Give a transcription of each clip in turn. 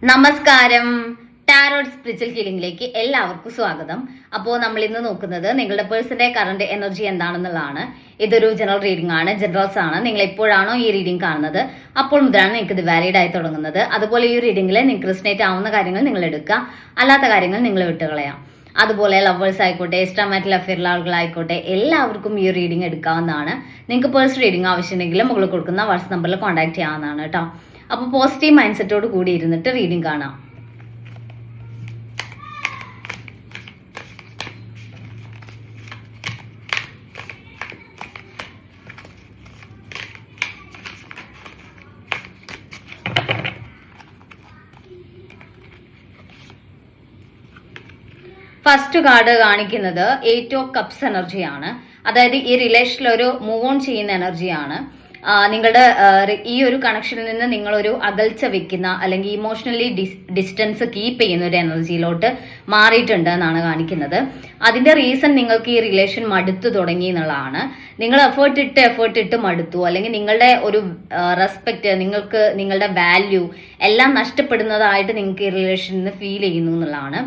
നമസ്കാരം. Tarot spiritual ഹീലിംഗിലേക്ക് എല്ലാവർക്കും സ്വാഗതം. അപ്പോൾ നമ്മൾ ഇന്ന് നോക്കുന്നത് നിങ്ങളുടെ പേഴ്സന്റെ കറന്റ് എനർജി എന്താണെന്നുള്ളതാണ്. ഇതൊരു ജനറൽ റീഡിംഗ് ആണ്, ജനറൽസ് ആണ്. നിങ്ങൾ എപ്പോഴാണോ ഈ റീഡിംഗ് കാണുന്നത് അപ്പോൾ മുതലാണ് നിങ്ങൾക്ക് ഇത് വാലിഡ് ആയി തുടങ്ങുന്നത്. അതുപോലെ ഈ റീഡിംഗിൽ നിങ്ങൾക്ക് റിസനേറ്റ് ആവുന്ന കാര്യങ്ങൾ നിങ്ങൾ എടുക്കുക, അല്ലാത്ത കാര്യങ്ങൾ നിങ്ങൾ വിട്ടുകളയാം. അതുപോലെ ലവേഴ്സ് ആയിക്കോട്ടെ, എക്സ്ട്രാ മാരിറ്റൽ അഫെയറുള്ള ആളുകളായിക്കോട്ടെ, എല്ലാവർക്കും ഈ റീഡിംഗ് എടുക്കാവുന്നതാണ്. നിങ്ങൾക്ക് പേഴ്സണൽ റീഡിംഗ് ആവശ്യമുണ്ടെങ്കിൽ മുകളിൽ കൊടുക്കുന്ന വാട്സ്ആപ്പ് നമ്പറിൽ കോൺടാക്ട് ചെയ്യാവുന്നതാണ് കേട്ടോ. അപ്പോൾ പോസിറ്റീവ് മൈൻഡ് സെറ്റോട് കൂടി ഇരുന്നിട്ട് റീഡിംഗ് കാണാം. ഫസ്റ്റ് കാർഡ് കാണിക്കുന്നത് 8 ഓഫ് കപ്സ് എനർജിയാണ്. അതായത് ഈ റിലേഷനിൽ ഒരു മൂവ് ഓൺ ചെയ്യുന്ന എനർജിയാണ്. നിങ്ങളുടെ ഈ ഒരു കണക്ഷനിൽ നിന്ന് നിങ്ങളൊരു അകൽച്ച വെക്കുന്ന അല്ലെങ്കിൽ ഇമോഷണലി ഡിസ്റ്റൻസ് കീപ്പ് ചെയ്യുന്ന ഒരു എനർജിയിലോട്ട് മാറിയിട്ടുണ്ട് എന്നാണ് കാണിക്കുന്നത്. അതിന്റെ റീസൺ നിങ്ങൾക്ക് ഈ റിലേഷൻ മടുത്തു തുടങ്ങി എന്നുള്ളതാണ്. നിങ്ങൾ എഫേർട്ട് ഇട്ട് മടുത്തു, അല്ലെങ്കിൽ നിങ്ങളുടെ ഒരു റെസ്പെക്ട്, നിങ്ങൾക്ക് നിങ്ങളുടെ വാല്യൂ എല്ലാം നഷ്ടപ്പെടുന്നതായിട്ട് നിങ്ങൾക്ക് ഈ റിലേഷനിൽ നിന്ന് ഫീൽ ചെയ്യുന്നു എന്നുള്ളതാണ്.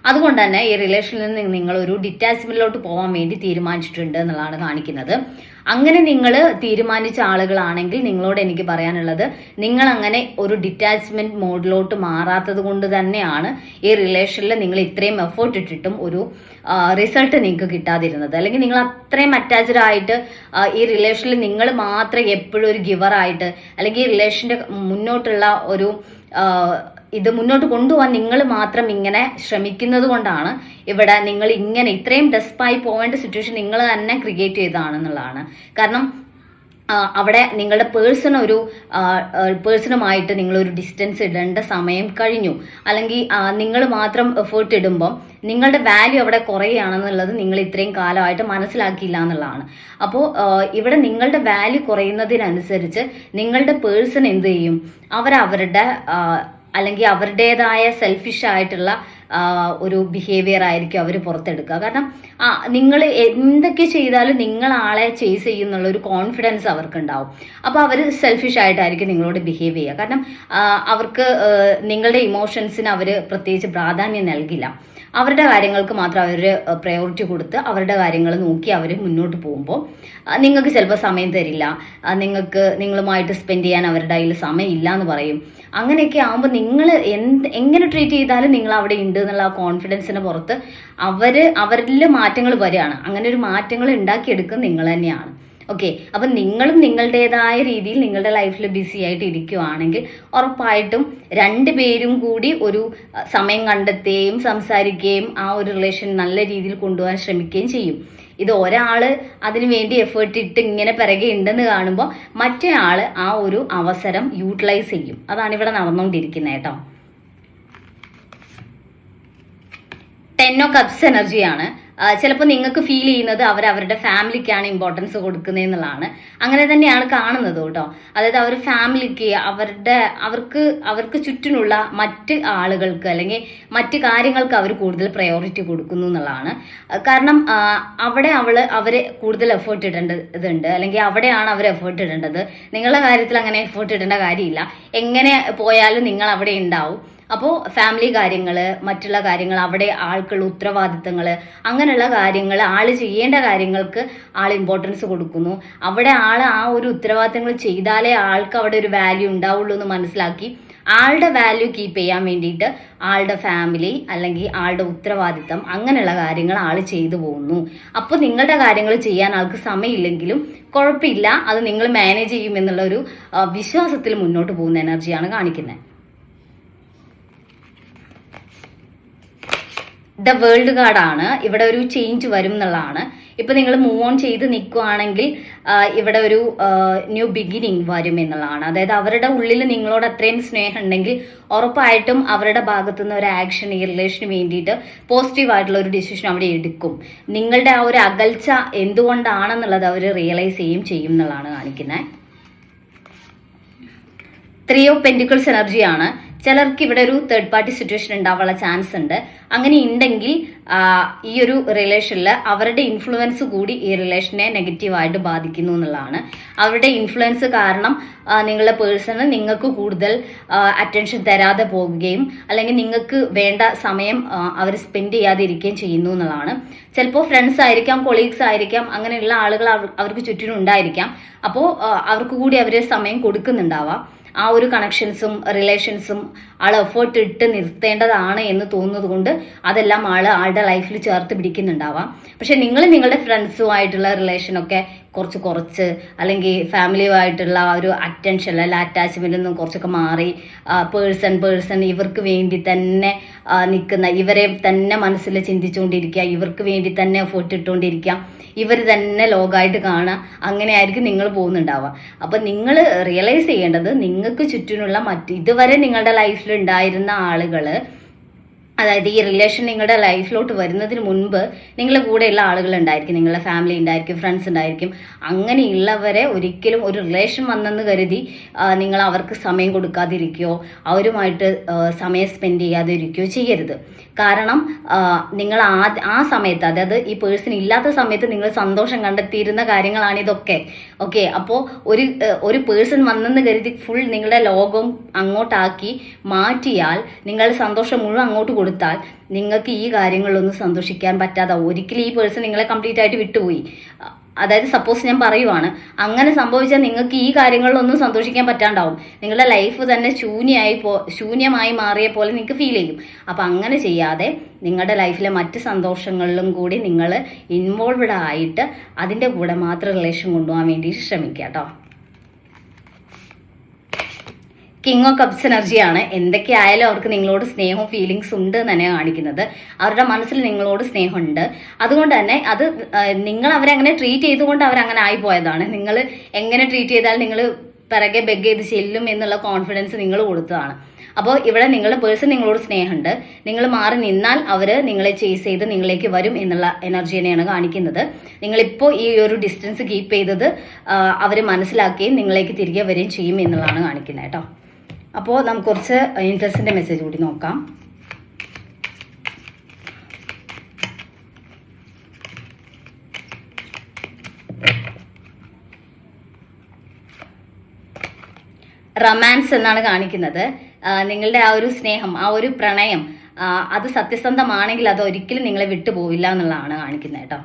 അതുകൊണ്ട് തന്നെ ഈ റിലേഷനിൽ നിന്ന് നിങ്ങൾ ഒരു ഡിറ്റാച്ച്മെന്റിലോട്ട് പോകാൻ വേണ്ടി തീരുമാനിച്ചിട്ടുണ്ട് എന്നുള്ളതാണ് കാണിക്കുന്നത്. അങ്ങനെ നിങ്ങൾ തീരുമാനിച്ച ആളുകളാണെങ്കിൽ നിങ്ങളോട് എനിക്ക് പറയാനുള്ളത്, നിങ്ങൾ അങ്ങനെ ഒരു ഡിറ്റാച്ച്മെന്റ് മോഡിലോട്ട് മാറാത്തത് കൊണ്ട് തന്നെയാണ് ഈ റിലേഷനിൽ നിങ്ങൾ ഇത്രയും എഫേർട്ട് ഇട്ടിട്ടും ഒരു റിസൾട്ട് നിങ്ങൾക്ക് കിട്ടാതിരുന്നത്. അല്ലെങ്കിൽ നിങ്ങൾ അത്രയും അറ്റാച്ച്ഡ് ആയിട്ട് ഈ റിലേഷനിൽ നിങ്ങൾ മാത്രം എപ്പോഴും ഒരു ഗിവറായിട്ട്, അല്ലെങ്കിൽ ഈ റിലേഷന്റെ മുന്നോട്ടുള്ള ഒരു ഇത് മുന്നോട്ട് കൊണ്ടുപോകാൻ നിങ്ങൾ മാത്രം ഇങ്ങനെ ശ്രമിക്കുന്നത് കൊണ്ടാണ് ഇവിടെ നിങ്ങൾ ഇങ്ങനെ ഇത്രയും ഡെസ്പായി പോവേണ്ട സിറ്റുവേഷൻ നിങ്ങൾ തന്നെ ക്രിയേറ്റ് ചെയ്തതാണെന്നുള്ളതാണ്. കാരണം അവിടെ നിങ്ങളുടെ പേഴ്സണുമായിട്ട് നിങ്ങളൊരു ഡിസ്റ്റൻസ് ഇടേണ്ട സമയം കഴിഞ്ഞു. അല്ലെങ്കിൽ നിങ്ങൾ മാത്രം എഫേർട്ട് ഇടുമ്പം നിങ്ങളുടെ വാല്യൂ അവിടെ കുറയുകയാണെന്നുള്ളത് നിങ്ങൾ ഇത്രയും കാലമായിട്ട് മനസ്സിലാക്കിയില്ല എന്നുള്ളതാണ്. അപ്പോൾ ഇവിടെ നിങ്ങളുടെ വാല്യൂ കുറയുന്നതിനനുസരിച്ച് നിങ്ങളുടെ പേഴ്സൺ എന്ത് ചെയ്യും, അവരവരുടെ അല്ലെങ്കിൽ അവരുടേതായ സെൽഫിഷ് ആയിട്ടുള്ള ഒരു ബിഹേവിയർ ആയിരിക്കും അവർ പുറത്തെടുക്കുക. കാരണം നിങ്ങൾ എന്തൊക്കെ ചെയ്താലും നിങ്ങൾ ആളെ ചേസ് ചെയ്യുന്നുള്ള ഒരു കോൺഫിഡൻസ് അവർക്ക് ഉണ്ടാവും. അപ്പോൾ അവർ സെൽഫിഷ് ആയിട്ടായിരിക്കും നിങ്ങളോട് ബിഹേവ് ചെയ്യുക. കാരണം അവർക്ക് നിങ്ങളുടെ ഇമോഷൻസിന് അവർ പ്രത്യേകിച്ച് പ്രാധാന്യം നൽകില്ല. അവരുടെ കാര്യങ്ങൾക്ക് മാത്രം അവർ പ്രയോറിറ്റി കൊടുത്ത് അവരുടെ കാര്യങ്ങൾ നോക്കി അവർ മുന്നോട്ട് പോകുമ്പോൾ നിങ്ങൾക്ക് ചിലപ്പോൾ സമയം തരില്ല, നിങ്ങളുമായിട്ട് സ്പെൻഡ് ചെയ്യാൻ അവരുടെ കയ്യിൽ സമയം ഇല്ല എന്ന് പറയും. അങ്ങനെയൊക്കെ ആകുമ്പോൾ നിങ്ങൾ എങ്ങനെ ട്രീറ്റ് ചെയ്താലും നിങ്ങൾ അവിടെ ഉണ്ട് എന്നുള്ള കോൺഫിഡൻസിന് പുറത്ത് അവരിൽ മാറ്റങ്ങൾ വരികയാണ്. അങ്ങനെ ഒരു മാറ്റങ്ങൾ ഉണ്ടാക്കിയെടുക്കുന്നത് നിങ്ങൾ തന്നെയാണ്. ഓക്കെ, അപ്പം നിങ്ങളും നിങ്ങളുടേതായ രീതിയിൽ നിങ്ങളുടെ ലൈഫിൽ ബിസി ആയിട്ട് ഇരിക്കുവാണെങ്കിൽ ഉറപ്പായിട്ടും രണ്ടുപേരും കൂടി ഒരു സമയം കണ്ടെത്തുകയും സംസാരിക്കുകയും ആ ഒരു റിലേഷൻ നല്ല രീതിയിൽ കൊണ്ടുപോകാൻ ശ്രമിക്കുകയും ചെയ്യും. ഇത് ഒരാള് അതിനു വേണ്ടി എഫേർട്ട് ഇട്ട് ഇങ്ങനെ പിറകെ ഉണ്ടെന്ന് കാണുമ്പോൾ മറ്റേ ആള് ആ ഒരു അവസരം യൂട്ടിലൈസ് ചെയ്യും. അതാണ് ഇവിടെ നടന്നുകൊണ്ടിരിക്കുന്നത് കേട്ടോ. 10 ഓഫ് കപ്സ് എനർജിയാണ്. ചിലപ്പോൾ നിങ്ങൾക്ക് ഫീൽ ചെയ്യുന്നത് അവരുടെ ഫാമിലിക്കാണ് ഇമ്പോർട്ടൻസ് കൊടുക്കുന്നതെന്നുള്ളതാണ്. അങ്ങനെ തന്നെയാണ് കാണുന്നത് കേട്ടോ. അതായത് അവർ ഫാമിലിക്ക് അവർക്ക് ചുറ്റിനുള്ള മറ്റ് ആളുകൾക്ക് അല്ലെങ്കിൽ മറ്റ് കാര്യങ്ങൾക്ക് അവർ കൂടുതൽ പ്രയോറിറ്റി കൊടുക്കുന്നു എന്നുള്ളതാണ്. കാരണം അവിടെ അവര് കൂടുതൽ എഫേർട്ട് ഇടേണ്ടതുണ്ട്, അല്ലെങ്കിൽ അവിടെയാണ് അവർ എഫേർട്ട് ഇടേണ്ടത്. നിങ്ങളുടെ കാര്യത്തിൽ അങ്ങനെ എഫേർട്ട് ഇടേണ്ട കാര്യമില്ല. എങ്ങനെ പോയാലും നിങ്ങൾ അവിടെ ഉണ്ടാവും. അപ്പോൾ ഫാമിലി കാര്യങ്ങൾ, മറ്റുള്ള കാര്യങ്ങൾ, അവിടെ ആൾക്കുള്ള ഉത്തരവാദിത്തങ്ങൾ, അങ്ങനെയുള്ള കാര്യങ്ങൾ, ആള് ചെയ്യേണ്ട കാര്യങ്ങൾക്ക് ആൾ ഇമ്പോർട്ടൻസ് കൊടുക്കുന്നു. അവിടെ ആൾ ആ ഒരു ഉത്തരവാദിത്തങ്ങൾ ചെയ്താലേ ആൾക്ക് അവിടെ ഒരു വാല്യൂ ഉണ്ടാവുള്ളൂ എന്ന് മനസ്സിലാക്കി ആളുടെ വാല്യൂ കീപ്പ് ചെയ്യാൻ വേണ്ടിയിട്ട് ആളുടെ ഫാമിലി അല്ലെങ്കിൽ ആളുടെ ഉത്തരവാദിത്തം അങ്ങനെയുള്ള കാര്യങ്ങൾ ആൾ ചെയ്തു പോകുന്നു. അപ്പോൾ നിങ്ങളുടെ കാര്യങ്ങൾ ചെയ്യാൻ ആൾക്ക് സമയമില്ലെങ്കിലും കുഴപ്പമില്ല, അത് നിങ്ങൾ മാനേജ് ചെയ്യും എന്നുള്ള ഒരു വിശ്വാസത്തിൽ മുന്നോട്ട് പോകുന്ന എനർജിയാണ് കാണിക്കുന്നത്. ദ വേൾഡ് കാർഡാണ്. ഇവിടെ ഒരു ചേഞ്ച് വരും എന്നുള്ളതാണ്. ഇപ്പൊ നിങ്ങൾ മൂവ് ഓൺ ചെയ്ത് നിൽക്കുവാണെങ്കിൽ ഇവിടെ ഒരു ന്യൂ ബിഗിനിങ് വരും എന്നുള്ളതാണ്. അതായത് അവരുടെ ഉള്ളിൽ നിങ്ങളോട് അത്രയും സ്നേഹം ഉണ്ടെങ്കിൽ ഉറപ്പായിട്ടും അവരുടെ ഭാഗത്തുനിന്ന് ഒരു ആക്ഷൻ ഈ റിലേഷന് വേണ്ടിയിട്ട് പോസിറ്റീവ് ആയിട്ടുള്ള ഒരു ഡിസിഷൻ അവിടെ എടുക്കും. നിങ്ങളുടെ ആ ഒരു അകൽച്ച എന്തുകൊണ്ടാണെന്നുള്ളത് അവർ റിയലൈസ് ചെയ്യും എന്നുള്ളതാണ് കാണിക്കുന്നത്. 3 ഓഫ് പെന്റിക്കിൾസ് എനർജിയാണ്. ചിലർക്ക് ഇവിടെ ഒരു തേർഡ് പാർട്ടി സിറ്റുവേഷൻ ഉണ്ടാവാനുള്ള ചാൻസ് ഉണ്ട്. അങ്ങനെ ഉണ്ടെങ്കിൽ ഈ ഒരു റിലേഷനിൽ അവരുടെ ഇൻഫ്ലുവൻസ് കൂടി ഈ റിലേഷനെ നെഗറ്റീവായിട്ട് ബാധിക്കുന്നു എന്നുള്ളതാണ്. അവരുടെ ഇൻഫ്ലുവൻസ് കാരണം നിങ്ങളുടെ പേഴ്സണ് നിങ്ങൾക്ക് കൂടുതൽ അറ്റൻഷൻ തരാതെ പോകുകയും അല്ലെങ്കിൽ നിങ്ങൾക്ക് വേണ്ട സമയം അവർ സ്പെൻഡ് ചെയ്യാതിരിക്കുകയും ചെയ്യുന്നു എന്നുള്ളതാണ്. ചിലപ്പോൾ ഫ്രണ്ട്സ് ആയിരിക്കാം, കൊളീഗ്സ് ആയിരിക്കാം, അങ്ങനെയുള്ള ആളുകൾ അവർക്ക് ചുറ്റിനും ഉണ്ടായിരിക്കാം. അപ്പോൾ അവർക്ക് കൂടി അവർ സമയം കൊടുക്കുന്നുണ്ടാവാം. ആ ഒരു കണക്ഷൻസും റിലേഷൻസും ആൾ എഫേർട്ട് ഇട്ട് നിർത്തേണ്ടതാണ് എന്ന് തോന്നുന്നത് കൊണ്ട് അതെല്ലാം ആളുടെ ലൈഫിൽ ചേർത്ത് പിടിക്കുന്നുണ്ടാവാം. പക്ഷെ നിങ്ങൾ നിങ്ങളുടെ ഫ്രണ്ട്സുമായിട്ടുള്ള റിലേഷനൊക്കെ കുറച്ച് അല്ലെങ്കിൽ ഫാമിലിയുമായിട്ടുള്ള ഒരു അറ്റൻഷൻ അല്ലെങ്കിൽ അറ്റാച്ച്മെന്റിൽ നിന്നും കുറച്ചൊക്കെ മാറി പേഴ്സൺ ഇവർക്ക് വേണ്ടി തന്നെ നിൽക്കുന്ന, ഇവരെ തന്നെ മനസ്സിൽ ചിന്തിച്ചുകൊണ്ടിരിക്കുക, ഇവർക്ക് വേണ്ടി തന്നെ എഫേർട്ട് ഇട്ടുകൊണ്ടിരിക്കുക, ഇവർ തന്നെ ലോകമായിട്ട് കാണുക, അങ്ങനെ ആയിരിക്കും നിങ്ങൾ പോകുന്നുണ്ടാവുക. അപ്പം നിങ്ങൾ റിയലൈസ് ചെയ്യേണ്ടത് നിങ്ങൾക്ക് ചുറ്റിനുള്ള ഇതുവരെ നിങ്ങളുടെ ലൈഫിൽ ഉണ്ടായിരുന്ന ആളുകൾ, അതായത് ഈ റിലേഷൻ നിങ്ങളുടെ ലൈഫിലോട്ട് വരുന്നതിന് മുൻപ് നിങ്ങളുടെ കൂടെയുള്ള ആളുകൾ ഉണ്ടായിരിക്കും, നിങ്ങളുടെ ഫാമിലി ഉണ്ടായിരിക്കും, ഫ്രണ്ട്സ് ഉണ്ടായിരിക്കും. അങ്ങനെയുള്ളവരെ ഒരിക്കലും ഒരു റിലേഷൻ വന്നെന്ന് കരുതി നിങ്ങൾ അവർക്ക് സമയം കൊടുക്കാതിരിക്കുകയോ അവരുമായിട്ട് സമയം സ്പെൻഡ് ചെയ്യാതിരിക്കുകയോ ചെയ്യരുത്. കാരണം നിങ്ങൾ ആ സമയത്ത്, അതായത് ഈ പേഴ്സൺ ഇല്ലാത്ത സമയത്ത് നിങ്ങൾ സന്തോഷം കണ്ടെത്തിയിരുന്ന കാര്യങ്ങളാണ് ഇതൊക്കെ. ഓക്കെ, അപ്പോൾ ഒരു പേഴ്സൺ വന്നെന്ന് കരുതി ഫുൾ നിങ്ങളുടെ ലോകം അങ്ങോട്ടാക്കി മാറ്റിയാൽ, നിങ്ങളുടെ സന്തോഷം മുഴുവൻ അങ്ങോട്ട് കൊടുത്താൽ നിങ്ങൾക്ക് ഈ കാര്യങ്ങളിലൊന്നും സന്തോഷിക്കാൻ പറ്റാതെ ഒരിക്കലും ഈ പേഴ്സൺ നിങ്ങളെ കംപ്ലീറ്റ് ആയിട്ട് വിട്ടുപോയി. അതായത് സപ്പോസ് ഞാൻ പറയുവാണ്, അങ്ങനെ സംഭവിച്ചാൽ നിങ്ങൾക്ക് ഈ കാര്യങ്ങളിലൊന്നും സന്തോഷിക്കാൻ പറ്റാണ്ടാവും. നിങ്ങളുടെ ലൈഫ് തന്നെ ശൂന്യമായി മാറിയ പോലെ നിങ്ങൾക്ക് ഫീൽ ചെയ്യും. അപ്പം അങ്ങനെ ചെയ്യാതെ നിങ്ങളുടെ ലൈഫിലെ മറ്റ് സന്തോഷങ്ങളിലും കൂടി നിങ്ങൾ ഇൻവോൾവ്ഡ് ആയിട്ട് അതിൻ്റെ കൂടെ മാത്രം റിലേഷൻ കൊണ്ടുപോകാൻ വേണ്ടി ശ്രമിക്കുക കേട്ടോ. കിങ് ഓഫ് കപ്സ് എനർജിയാണ്. എന്തൊക്കെ ആയാലും അവർക്ക് നിങ്ങളോട് സ്നേഹവും ഫീലിങ്സ് ഉണ്ട് എന്ന് തന്നെ കാണിക്കുന്നത്. അവരുടെ മനസ്സിൽ നിങ്ങളോട് സ്നേഹമുണ്ട്. അതുകൊണ്ട് തന്നെ അത് നിങ്ങൾ അവരെ അങ്ങനെ ട്രീറ്റ് ചെയ്തുകൊണ്ട് അവരങ്ങനെ ആയിപ്പോയതാണ്. നിങ്ങൾ എങ്ങനെ ട്രീറ്റ് ചെയ്താൽ നിങ്ങൾ പിറകെ ബെഗ് ചെയ്ത് ചെല്ലും എന്നുള്ള കോൺഫിഡൻസ് നിങ്ങൾ കൊടുത്തതാണ്. അപ്പോൾ ഇവിടെ നിങ്ങളുടെ പേഴ്സൺ നിങ്ങളോട് സ്നേഹമുണ്ട്. നിങ്ങൾ മാറി നിന്നാൽ അവർ നിങ്ങളെ ചേസ് ചെയ്ത് നിങ്ങളിലേക്ക് വരും എന്നുള്ള എനർജി തന്നെയാണ് കാണിക്കുന്നത്. നിങ്ങളിപ്പോൾ ഈ ഒരു ഡിസ്റ്റൻസ് കീപ്പ് ചെയ്തത് അവർ മനസ്സിലാക്കുകയും നിങ്ങളിലേക്ക് തിരികെ വരികയും ചെയ്യും എന്നുള്ളതാണ് കാണിക്കുന്നത് കേട്ടോ. അപ്പോൾ നമുക്ക് കുറച്ച് ഏഞ്ചൽസിന്റെ മെസ്സേജ് കൂടി നോക്കാം. റൊമാൻസ് എന്നാണ് കാണിക്കുന്നത്. നിങ്ങളുടെ ആ ഒരു സ്നേഹം, ആ ഒരു പ്രണയം, അത് സത്യസന്ധമാണെങ്കിൽ അത് ഒരിക്കലും നിങ്ങളെ വിട്ടുപോയില്ല എന്നുള്ളതാണ് കാണിക്കുന്നത് കേട്ടോ.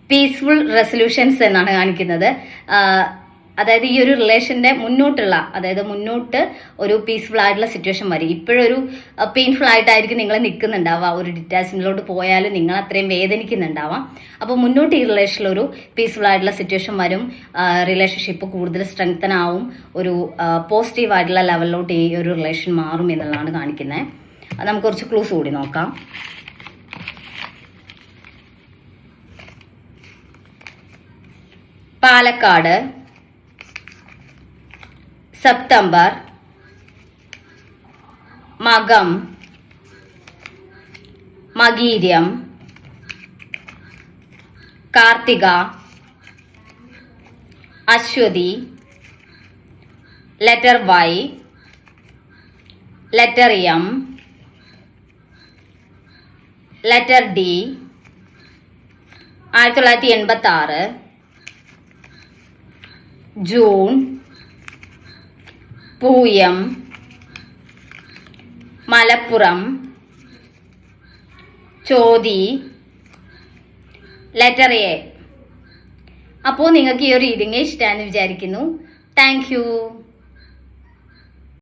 പീസ്ഫുൾ റെസൊല്യൂഷൻസ് എന്നാണ് കാണിക്കുന്നത്. അതായത് ഈ ഒരു റിലേഷന്റെ മുന്നോട്ട് ഒരു പീസ്ഫുൾ ആയിട്ടുള്ള സിറ്റുവേഷൻ വരും. ഇപ്പോഴൊരു പെയിൻഫുൾ ആയിട്ടായിരിക്കും നിങ്ങൾ നിൽക്കുന്നുണ്ടാവുക. ഒരു ഡിറ്റാച്ച്മെന്റിലോട്ട് പോയാലും നിങ്ങൾ അത്രയും വേദനിക്കുന്നുണ്ടാവാം. അപ്പോൾ മുന്നോട്ട് ഈ റിലേഷനിൽ ഒരു പീസ്ഫുൾ ആയിട്ടുള്ള സിറ്റുവേഷൻ വരും. റിലേഷൻഷിപ്പ് കൂടുതൽ സ്ട്രെങ്തൻ ആവും. ഒരു പോസിറ്റീവ് ആയിട്ടുള്ള ലെവലിലോട്ട് ഈ ഒരു റിലേഷൻ മാറും എന്നുള്ളതാണ് കാണിക്കുന്നത്. നമുക്ക് കുറച്ച് ക്ലൂസ് കൂടി നോക്കാം. പാലക്കാട്, സെപ്റ്റംബർ, മകം, മകീരം, കാർത്തിക, അശ്വതി, letter Y, letter M, letter D, 1986, June, പൂയം, മലപ്പുറം, ചോതി, ലെറ്റർ എ. അപ്പോൾ നിങ്ങൾക്ക് ഈ ഒരു റീഡിംഗ് ഇഷ്ടമാണെന്ന് വിചാരിക്കുന്നു. Thank you.